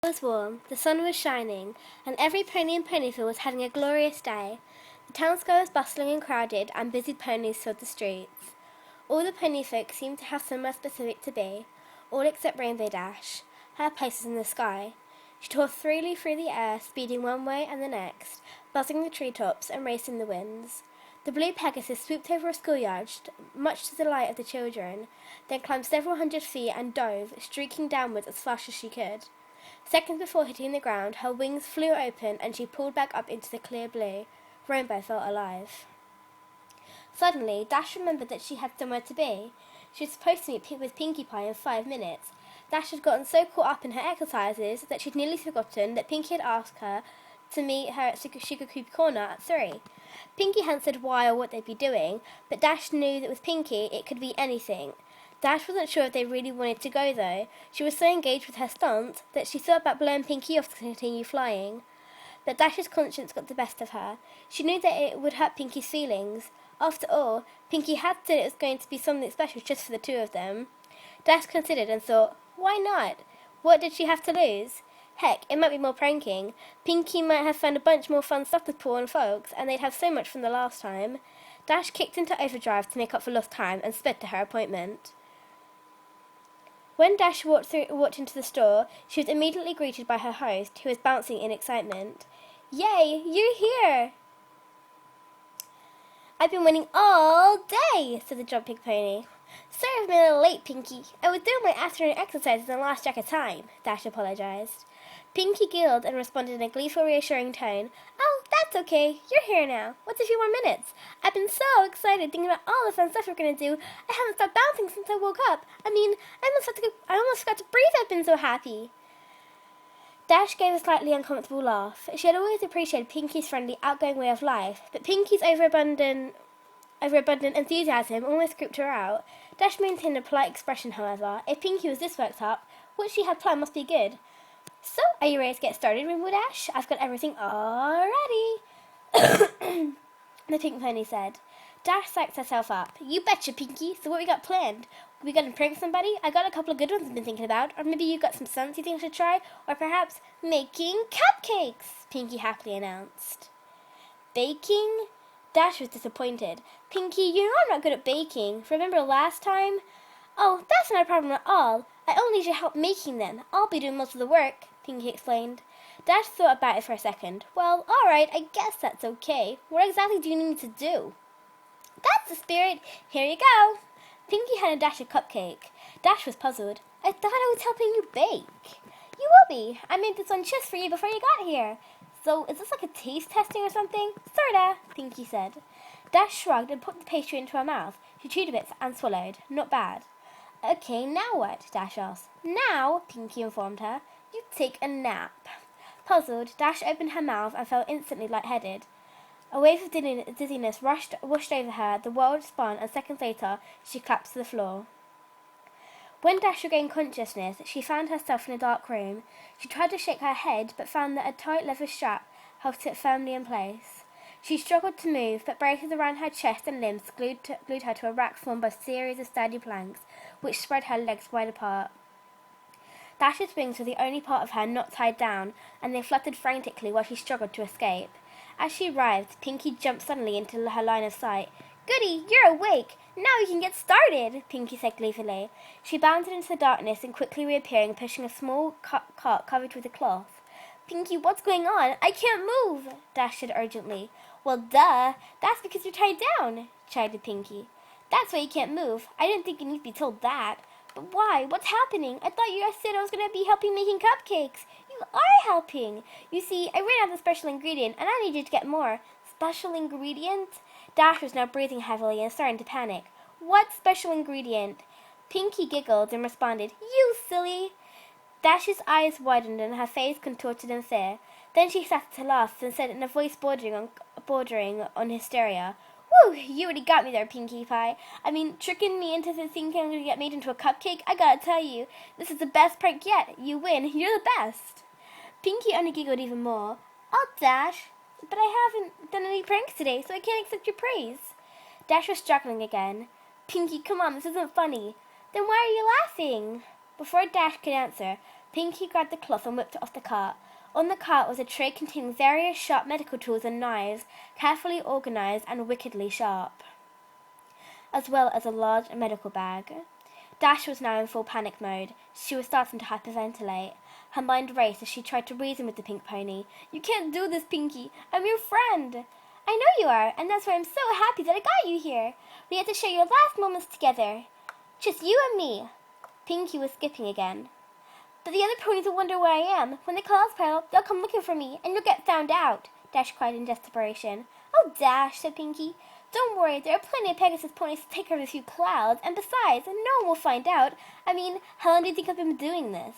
It was warm, the sun was shining, and every pony in Ponyville was having a glorious day. The town square was bustling and crowded, and busy ponies filled the streets. All the pony folk seemed to have somewhere specific to be, all except Rainbow Dash. Her place was in the sky. She tore freely through the air, speeding one way and the next, buzzing the treetops and racing the winds. The blue Pegasus swooped over a schoolyard, much to the delight of the children, then climbed several hundred feet and dove, streaking downwards as fast as she could. Seconds before hitting the ground, her wings flew open and she pulled back up into the clear blue. Rainbow felt alive. Suddenly, Dash remembered that she had somewhere to be. She was supposed to meet with Pinkie Pie in 5 minutes. Dash had gotten so caught up in her exercises that she'd nearly forgotten that Pinkie had asked her to meet her at Sugar Creepy Corner at 3. Pinkie hadn't said why or what they'd be doing, but Dash knew that with Pinkie it could be anything. Dash wasn't sure if they really wanted to go, though. She was so engaged with her stunt that she thought about blowing Pinkie off to continue flying. But Dash's conscience got the best of her. She knew that it would hurt Pinkie's feelings. After all, Pinkie had said it was going to be something special just for the two of them. Dash considered and thought, why not? What did she have to lose? Heck, it might be more pranking. Pinkie might have found a bunch more fun stuff with Paul and folks, and they'd have so much from the last time. Dash kicked into overdrive to make up for lost time and sped to her appointment. When Dash walked into the store, she was immediately greeted by her host, who was bouncing in excitement. Yay, you're here! I've been waiting all day, said the jumping pony. Sorry I've been a little late, Pinkie. I was doing my afternoon exercises and lost track of time, Dash apologized. Pinkie giggled and responded in a gleeful, reassuring tone. Oh, that's okay. You're here now. What's a few more minutes? I've been so excited thinking about all the fun stuff we're going to do. I haven't stopped bouncing since I woke up. I almost forgot to breathe. I've been so happy. Dash gave a slightly uncomfortable laugh. She had always appreciated Pinkie's friendly, outgoing way of life, but Pinkie's overabundant enthusiasm almost creeped her out. Dash maintained a polite expression, however. If Pinkie was this worked up, what she had planned must be good. So, are you ready to get started, Rainbow Dash? I've got everything all ready, the pink pony said. Dash psyched herself up. You betcha, Pinkie. So what we got planned? We gonna prank somebody? I got a couple of good ones I've been thinking about. Or maybe you got some stunts you think I should try? Or perhaps making cupcakes, Pinkie happily announced. Baking? Dash was disappointed. Pinkie, you know I'm not good at baking. Remember last time? Oh, that's not a problem at all. I only need your help making them. I'll be doing most of the work, Pinkie explained. Dash thought about it for a second. Well, all right, I guess that's okay. What exactly do you need me to do? That's the spirit. Here you go. Pinkie handed Dash a cupcake. Dash was puzzled. I thought I was helping you bake. You will be. I made this one just for you before you got here. So, is this like a taste testing or something? Sorta, Pinkie said. Dash shrugged and put the pastry into her mouth. She chewed a bit and swallowed. Not bad. Okay, now what? Dash asked. Now, Pinkie informed her, you take a nap. Puzzled, Dash opened her mouth and felt instantly lightheaded. A wave of dizziness washed over her, the world spun, and seconds later, she collapsed to the floor. When Dash regained consciousness, she found herself in a dark room. She tried to shake her head, but found that a tight leather strap held it firmly in place. She struggled to move, but braces around her chest and limbs glued her to a rack formed by a series of sturdy planks, which spread her legs wide apart. Dash's wings were the only part of her not tied down, and they fluttered frantically while she struggled to escape. As she writhed, Pinkie jumped suddenly into her line of sight. Goody, you're awake! Now we can get started, Pinkie said gleefully. She bounded into the darkness and quickly reappearing, pushing a small cart covered with a cloth. Pinkie, what's going on? I can't move, Dash said urgently. Well, duh, that's because you're tied down, chided Pinkie. That's why you can't move. I didn't think you need to be told that. But why? What's happening? I thought you said I was going to be helping making cupcakes. You are helping. You see, I ran out of the special ingredient, and I need you to get more. Special ingredient? Dash was now breathing heavily and starting to panic. What special ingredient? Pinkie giggled and responded, You silly! Dash's eyes widened and her face contorted in fear. Then she started to laugh and said in a voice bordering on hysteria, Whew, you really got me there, Pinkie Pie. I mean, tricking me into thinking I'm going to get made into a cupcake? I gotta tell you, this is the best prank yet. You win. You're the best. Pinkie only giggled even more. Oh, Dash, but I haven't done any pranks today, so I can't accept your praise. Dash was struggling again. Pinkie, come on, this isn't funny. Then why are you laughing? Before Dash could answer, Pinky grabbed the cloth and whipped it off the cart. On the cart was a tray containing various sharp medical tools and knives, carefully organised and wickedly sharp, as well as a large medical bag. Dash was now in full panic mode. She was starting to hyperventilate. Her mind raced as she tried to reason with the pink pony. "You can't do this, Pinky. I'm your friend." "I know you are, and that's why I'm so happy that I got you here. We get to share your last moments together. Just you and me." Pinky was skipping again. "But the other ponies will wonder where I am. When the clouds pile up, they'll come looking for me, and you'll get found out," Dash cried in desperation. "Oh, Dash," said Pinky. "Don't worry, there are plenty of Pegasus ponies to take care of a few clouds, and besides, no one will find out. I mean, how long do you think I've been doing this?"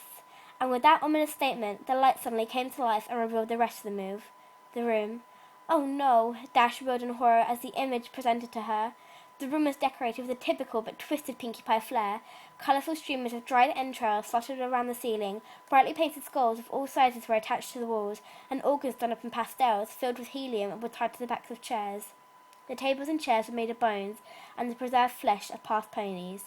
And with that ominous statement, the light suddenly came to life and revealed the rest of the room. "Oh no," Dash roared in horror as the image presented to her. The room was decorated with a typical but twisted Pinkie Pie flair. Colourful streamers of dried entrails fluttered around the ceiling, brightly painted skulls of all sizes were attached to the walls, and organs done up in pastels, filled with helium, were tied to the backs of chairs. The tables and chairs were made of bones, and the preserved flesh of past ponies.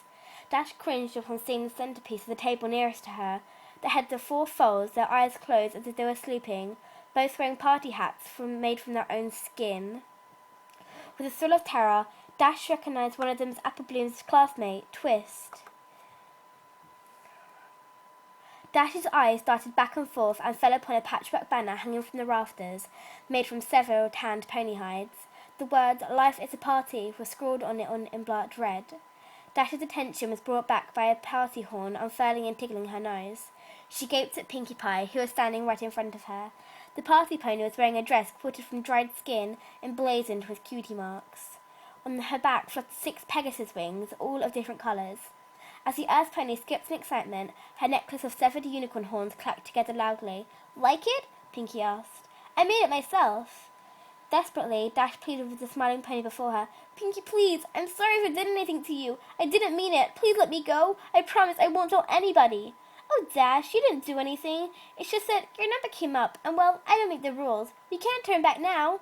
Dash cringed upon seeing the centrepiece of the table nearest to her. The heads of 4 foals, their eyes closed as if they were sleeping, both wearing party hats made from their own skin. With a thrill of terror, Dash recognised one of them as Apple Bloom's classmate, Twist. Dash's eyes darted back and forth and fell upon a patchwork banner hanging from the rafters, made from several tanned pony hides. The words, "Life is a party," were scrawled on it in blood red. Dash's attention was brought back by a party horn unfurling and tickling her nose. She gaped at Pinkie Pie, who was standing right in front of her. The party pony was wearing a dress quilted from dried skin, emblazoned with cutie marks. On her back fluttered 6 Pegasus wings, all of different colours. As the Earth pony skipped in excitement, her necklace of severed unicorn horns clacked together loudly. "Like it?" Pinkie asked. "I made it myself." Desperately, Dash pleaded with the smiling pony before her. "Pinkie, please, I'm sorry if I did anything to you. I didn't mean it. Please let me go. I promise I won't tell anybody." "Oh, Dash, you didn't do anything. It's just that your number came up, and well, I don't make the rules. We can't turn back now."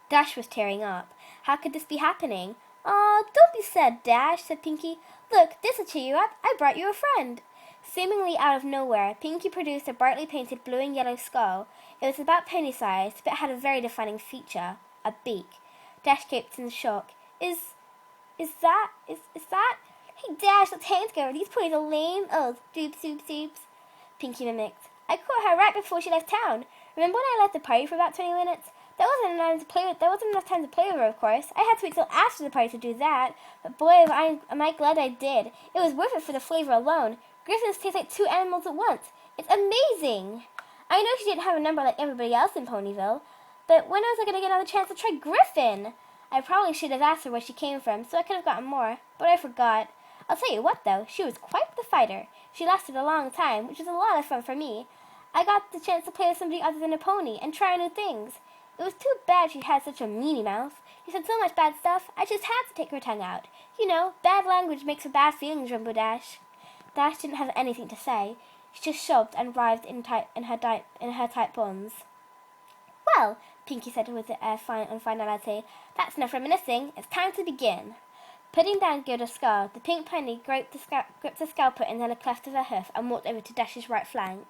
Dash was tearing up. How could this be happening? "Aw, don't be sad, Dash," said Pinkie. "Look, this'll cheer you up. I brought you a friend." Seemingly out of nowhere, Pinkie produced a brightly painted blue and yellow skull. It was about pony-sized, but had a very defining feature, a beak. Dash gaped in shock. Is that? Hey, Dash, let's hang together. These ponies are lame. Oh, doops. Pinkie mimicked. "I caught her right before she left town. Remember when I left the party for about 20 minutes? There wasn't enough time to play with her, of course. I had to wait till after the party to do that. But boy, am I glad I did. It was worth it for the flavor alone. Griffins taste like 2 animals at once. It's amazing." I know she didn't have a number like everybody else in Ponyville, but when was I going to get another chance to try Griffin? I probably should have asked her where she came from, so I could have gotten more, but I forgot. I'll tell you what, though, she was quite the fighter. She lasted a long time, which was a lot of fun for me. I got the chance to play with somebody other than a pony and try new things. It was too bad she had such a meanie mouth. She said so much bad stuff, I just had to take her tongue out. You know, bad language makes for bad feelings, Rainbow Dash. Dash didn't have anything to say. She just sobbed and writhed in her tight bonds. "Well," Pinkie said with finality, "that's enough reminiscing. It's time to begin." Putting down Gilda's skull, the pink pony gripped the scalpel in the cleft of her hoof and walked over to Dash's right flank.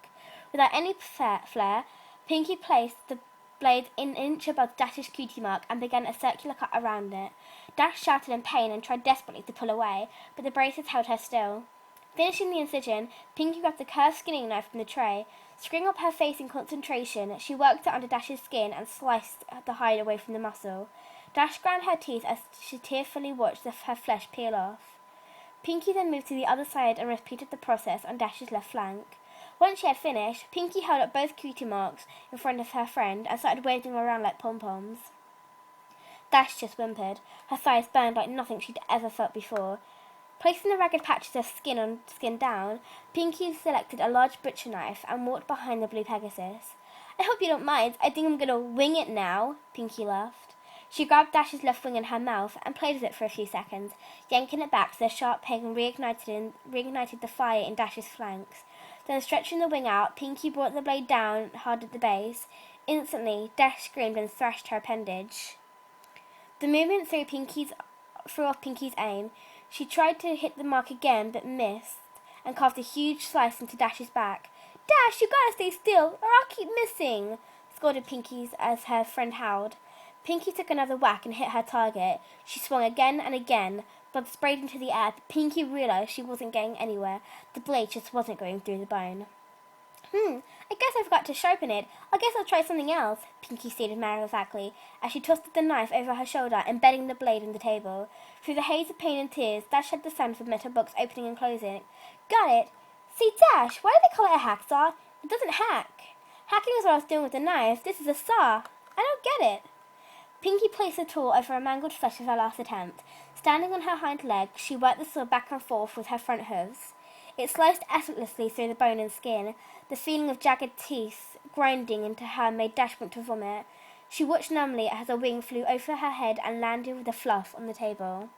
Without any flair, Pinkie placed the blade an inch above Dash's cutie mark and began a circular cut around it. Dash shouted in pain and tried desperately to pull away, but the braces held her still. Finishing the incision, Pinkie grabbed the curved skinning knife from the tray. Screwing up her face in concentration, she worked it under Dash's skin and sliced the hide away from the muscle. Dash ground her teeth as she tearfully watched her flesh peel off. Pinkie then moved to the other side and repeated the process on Dash's left flank. Once she had finished, Pinkie held up both cutie marks in front of her friend and started waving them around like pom-poms. Dash just whimpered. Her thighs burned like nothing she'd ever felt before. Placing the ragged patches of skin down, Pinkie selected a large butcher knife and walked behind the blue Pegasus. "I hope you don't mind. I think I'm going to wing it now," Pinkie laughed. She grabbed Dash's left wing in her mouth and played with it for a few seconds, yanking it back so the sharp pain reignited the fire in Dash's flanks. Then, stretching the wing out, Pinkie brought the blade down hard at the base. Instantly, Dash screamed and thrashed her appendage. The movement threw off Pinkie's aim. She tried to hit the mark again, but missed, and carved a huge slice into Dash's back. Dash, you gotta stay still, or I'll keep missing, scolded Pinky as her friend howled. Pinky took another whack and hit her target. She swung again and again, but sprayed into the air. Pinky realized she wasn't getting anywhere. The blade just wasn't going through the bone. I guess I forgot to sharpen it. I guess I'll try something else, Pinky stated matter-of-factly, as she tossed the knife over her shoulder, embedding the blade in the table. Through the haze of pain and tears, Dash heard the sound of a metal box opening and closing. Got it. See, Dash, why do they call it a hacksaw? It doesn't hack. Hacking is what I was doing with the knife. This is a saw. I don't get it. Pinky placed the tool over a mangled flesh of her last attempt. Standing on her hind leg, she worked the saw back and forth with her front hooves. It sliced effortlessly through the bone and skin. The feeling of jagged teeth grinding into her made Dash want to vomit. She watched numbly as a wing flew over her head and landed with a fluff on the table.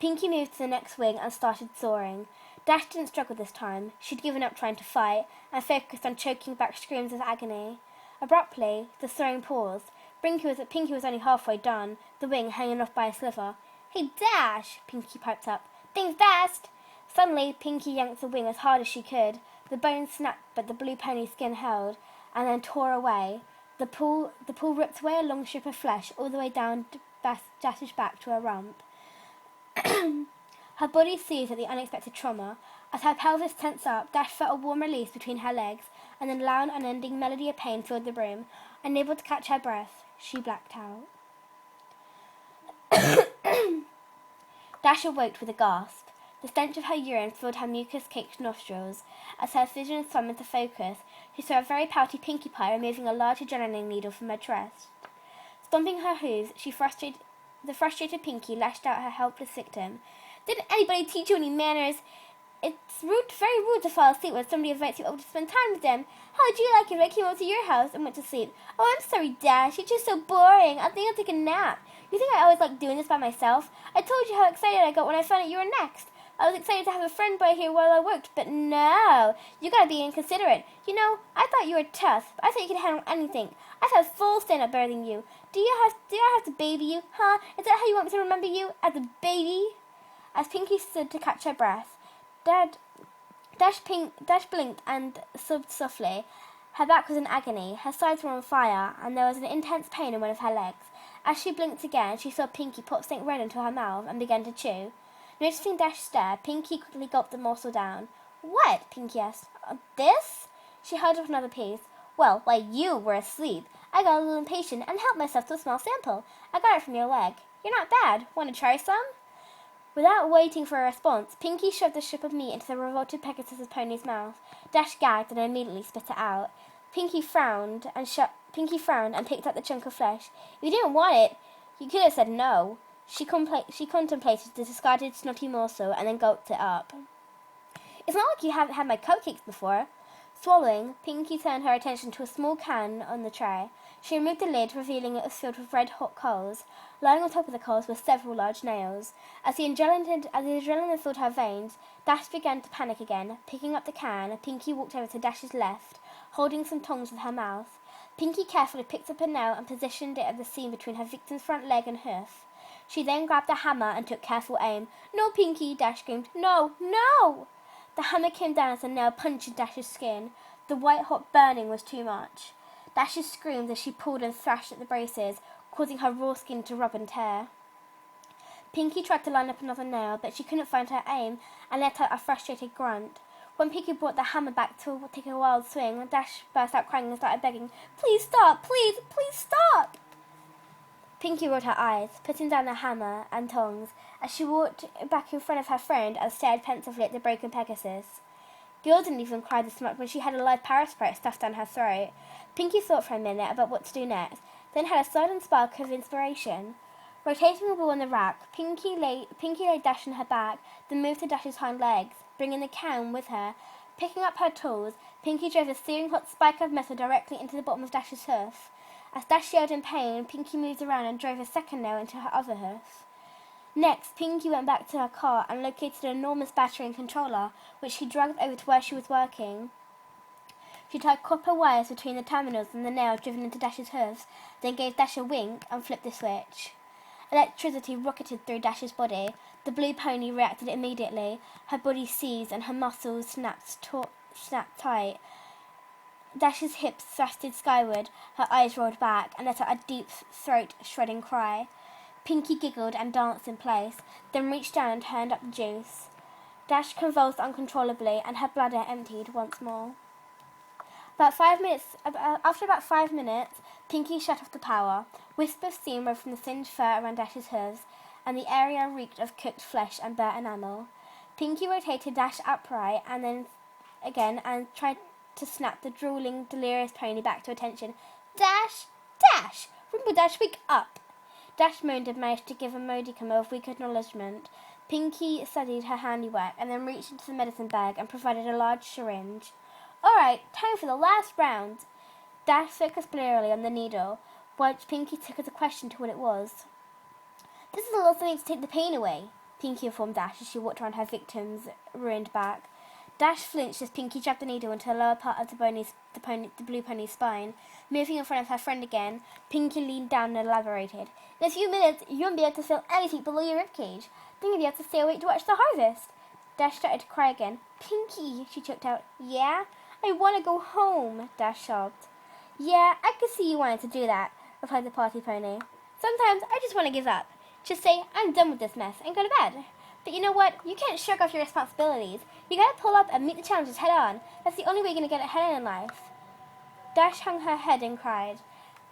Pinky moved to the next wing and started soaring. Dash didn't struggle this time. She'd given up trying to fight and focused on choking back screams of agony. Abruptly, the soaring paused. Pinky was only halfway done, the wing hanging off by a sliver. Hey, Dash, Pinky piped up. Things fast! Suddenly, Pinky yanked the wing as hard as she could. The bone snapped, but the blue pony skin held, and then tore away. The pull ripped away a long strip of flesh all the way down Dash's back to her rump. Her body seized at the unexpected trauma. As her pelvis tensed up, Dash felt a warm release between her legs, and then a loud, unending melody of pain filled the room. Unable to catch her breath, she blacked out. Dash awoke with a gasp. The stench of her urine filled her mucus-caked nostrils. As her vision swam into focus, she saw a very pouty Pinkie Pie removing a large adrenaline needle from her chest. Stomping her hooves, the frustrated Pinkie lashed out at her helpless victim. Didn't anybody teach you any manners? It's very rude to fall asleep when somebody invites you over to spend time with them. How would you like it if I came over to your house and went to sleep? Oh, I'm sorry, Dash. It's just so boring. I think I'll take a nap. You think I always like doing this by myself? I told you how excited I got when I found out you were next. I was excited to have a friend by here while I worked, but no. You gotta be inconsiderate. You know, I thought you were tough. I thought you could handle anything. I've had full stand-up better than you. Do I have to baby you? Huh? Is that how you want me to remember you? As a baby? As Pinkie stood to catch her breath, Dash blinked and sobbed softly. Her back was in agony, her sides were on fire, and there was an intense pain in one of her legs. As she blinked again, she saw Pinkie pop something red into her mouth and began to chew. Noticing Dash stare, Pinkie quickly gulped the morsel down. What? Pinkie asked. This? She held up another piece. Well, while you were asleep, I got a little impatient and helped myself to a small sample. I got it from your leg. You're not bad. Want to try some? Without waiting for a response, Pinkie shoved the strip of meat into the revolted Pegasus's pony's mouth. Dash gagged and immediately spit it out. Pinkie frowned and picked up the chunk of flesh. If you didn't want it, you could have said no. She contemplated the discarded snotty morsel and then gulped it up. It's not like you haven't had my cupcakes before. Swallowing, Pinkie turned her attention to a small can on the tray. She removed the lid, revealing it was filled with red-hot coals. Lying on top of the coals were several large nails. As the adrenaline filled her veins, Dash began to panic again. Picking up the can, Pinkie walked over to Dash's left, holding some tongs with her mouth. Pinkie carefully picked up a nail and positioned it at the seam between her victim's front leg and hoof. She then grabbed a hammer and took careful aim. No, Pinkie, Dash screamed. No, no! The hammer came down as the nail punctured Dash's skin. The white-hot burning was too much. Dash screamed as she pulled and thrashed at the braces, causing her raw skin to rub and tear. Pinkie tried to line up another nail, but she couldn't find her aim and let out a frustrated grunt. When Pinkie brought the hammer back to take a wild swing, Dash burst out crying and started begging, Please stop! Please! Please stop! Pinkie rolled her eyes, putting down the hammer and tongs, as she walked back in front of her friend and stared pensively at the broken Pegasus. Girl didn't even cry this much when she had a live parasite stuffed down her throat. Pinkie thought for a minute about what to do next, then had a sudden spark of inspiration. Rotating the ball on the rack, Pinkie laid Dash on her back, then moved to Dash's hind legs, bringing the can with her. Picking up her tools, Pinkie drove a searing hot spike of metal directly into the bottom of Dash's hoof. As Dash yelled in pain, Pinkie moved around and drove a second nail into her other hoof. Next, Pinkie went back to her car and located an enormous battery and controller, which she dragged over to where she was working. She tied copper wires between the terminals and the nail driven into Dash's hooves, then gave Dash a wink and flipped the switch. Electricity rocketed through Dash's body. The blue pony reacted immediately. Her body seized and her muscles snapped snapped tight. Dash's hips thrusted skyward, her eyes rolled back, and let out a deep throat-shredding cry. Pinky giggled and danced in place, then reached down and turned up the juice. Dash convulsed uncontrollably, and her bladder emptied once more. After about 5 minutes, Pinky shut off the power. Wisps of steam rose from the singed fur around Dash's hooves, and the area reeked of cooked flesh and burnt enamel. Pinky rotated Dash upright and then again and tried to snap the drooling, delirious pony back to attention. Dash! Dash! Rumble Dash, wake up! Dash moaned and managed to give a modicum of weak acknowledgement. Pinky studied her handiwork and then reached into the medicine bag and provided a large syringe. All right, time for the last round. Dash focused blearily on the needle, which Pinky took as a question to what it was. This is a little something to take the pain away, Pinky informed Dash as she walked around her victim's ruined back. Dash flinched as Pinky jabbed the needle into the lower part of the blue pony's spine. Moving in front of her friend again, Pinky leaned down and elaborated. In a few minutes, you won't be able to feel anything below your ribcage. Then you'll be able to stay awake to watch the harvest. Dash started to cry again. Pinky, she choked out. Yeah? I want to go home, Dash sobbed. Yeah, I could see you wanting to do that, replied the party pony. Sometimes I just want to give up. Just say, I'm done with this mess and go to bed. But you know what? You can't shirk off your responsibilities. You gotta pull up and meet the challenges head on. That's the only way you're gonna get ahead in life. Dash hung her head and cried.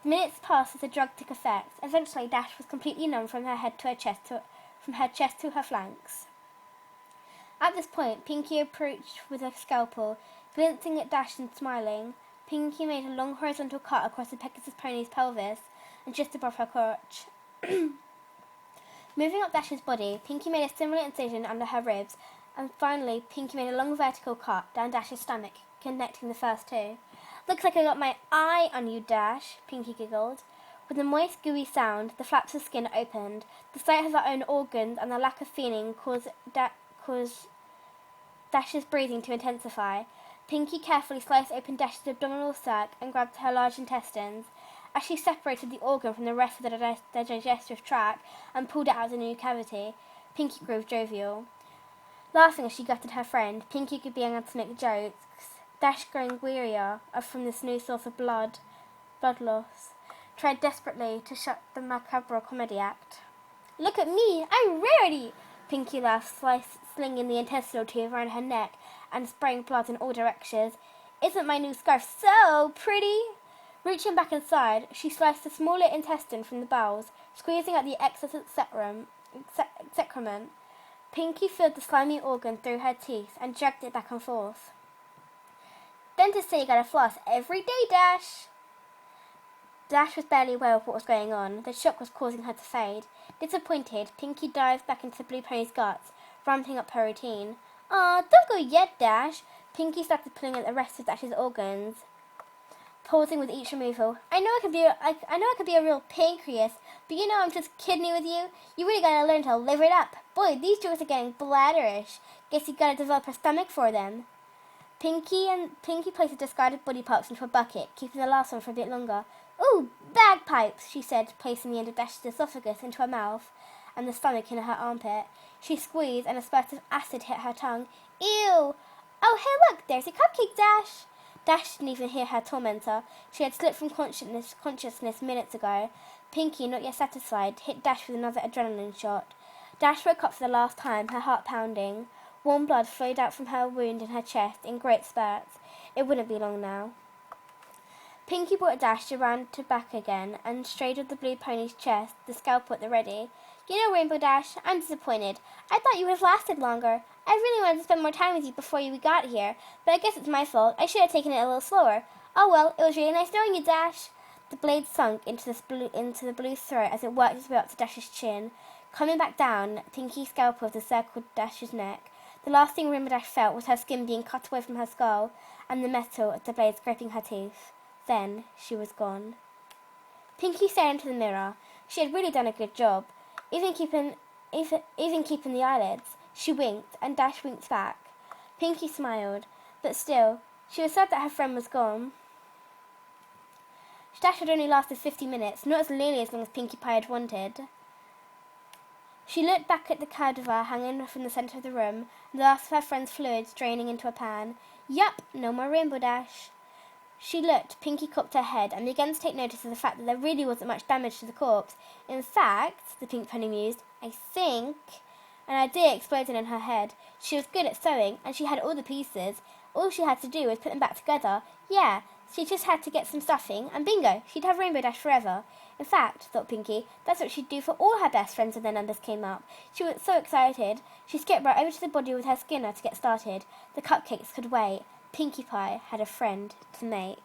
Minutes passed as the drug took effect. Eventually, Dash was completely numb from her head to her chest, from her chest to her flanks. At this point, Pinky approached with a scalpel, glancing at Dash and smiling. Pinky made a long horizontal cut across the Pegasus pony's pelvis and just above her crotch. Moving up Dash's body, Pinky made a similar incision under her ribs, and finally, Pinky made a long vertical cut down Dash's stomach, connecting the first two. Looks like I got my eye on you, Dash, Pinky giggled. With a moist, gooey sound, the flaps of skin opened. The sight of her own organs and the lack of feeling caused Dash's breathing to intensify. Pinky carefully sliced open Dash's abdominal sac and grabbed her large intestines. As she separated the organ from the rest of the digestive tract and pulled it out of the new cavity, Pinky grew jovial. Laughing as she gutted her friend, Pinky began to make jokes. Dash, growing wearier from this new source of blood loss, tried desperately to shut the macabre comedy act. Look at me, I'm Rarity! Pinky laughed, slinging the intestinal tube around her neck and spraying blood in all directions. Isn't my new scarf so pretty? Reaching back inside, she sliced the smaller intestine from the bowels, squeezing out the excess excrement. Pinky filled the slimy organ through her teeth and dragged it back and forth. Dentists say you gotta floss every day, Dash. Dash was barely aware of what was going on. The shock was causing her to fade. Disappointed, Pinky dived back into the blue pony's guts, ramping up her routine. Aw, don't go yet, Dash. Pinky started pulling at the rest of Dash's organs, pausing with each removal. I know I could be a real pancreas, but you know I'm just kidding with you. You really gotta learn to liver it up. Boy, these jokes are getting bladderish. Guess you gotta develop a stomach for them. Pinky placed the discarded body parts into a bucket, keeping the last one for a bit longer. Ooh, bagpipes, she said, placing the end of Dash's esophagus into her mouth and the stomach in her armpit. She squeezed and a spurt of acid hit her tongue. Ew! Oh, hey look, there's a cupcake, Dash! Dash didn't even hear her tormentor. She had slipped from consciousness minutes ago. Pinky, not yet satisfied, hit Dash with another adrenaline shot. Dash woke up for the last time, her heart pounding. Warm blood flowed out from her wound in her chest in great spurts. It wouldn't be long now. Pinky brought Dash around to back again and straddled the blue pony's chest, the scalpel at the ready. You know, Rainbow Dash, I'm disappointed. I thought you would have lasted longer. I really wanted to spend more time with you before we got here, but I guess it's my fault. I should have taken it a little slower. Oh well, it was really nice knowing you, Dash. The blade sunk into the blue throat as it worked its way up to Dash's chin. Coming back down, Pinky's scalpel circled Dash's neck. The last thing Rainbow Dash felt was her skin being cut away from her skull and the metal of the blade scraping her teeth. Then she was gone. Pinky stared into the mirror. She had really done a good job, even keeping the eyelids. She winked, and Dash winked back. Pinky smiled, but still, she was sad that her friend was gone. Dash had only lasted 50 minutes, not as nearly as long as Pinkie Pie had wanted. She looked back at the cadaver hanging from the centre of the room, and the last of her friend's fluids draining into a pan. Yup, no more Rainbow Dash. She looked, Pinkie cocked her head, and began to take notice of the fact that there really wasn't much damage to the corpse. In fact, the Pink Pony mused, I think... An idea exploded in her head. She was good at sewing, and she had all the pieces. All she had to do was put them back together. Yeah, she just had to get some stuffing, and bingo, she'd have Rainbow Dash forever. In fact, thought Pinkie, that's what she'd do for all her best friends when their numbers came up. She was so excited. She skipped right over to the body with her Skinner to get started. The cupcakes could wait. Pinkie Pie had a friend to make.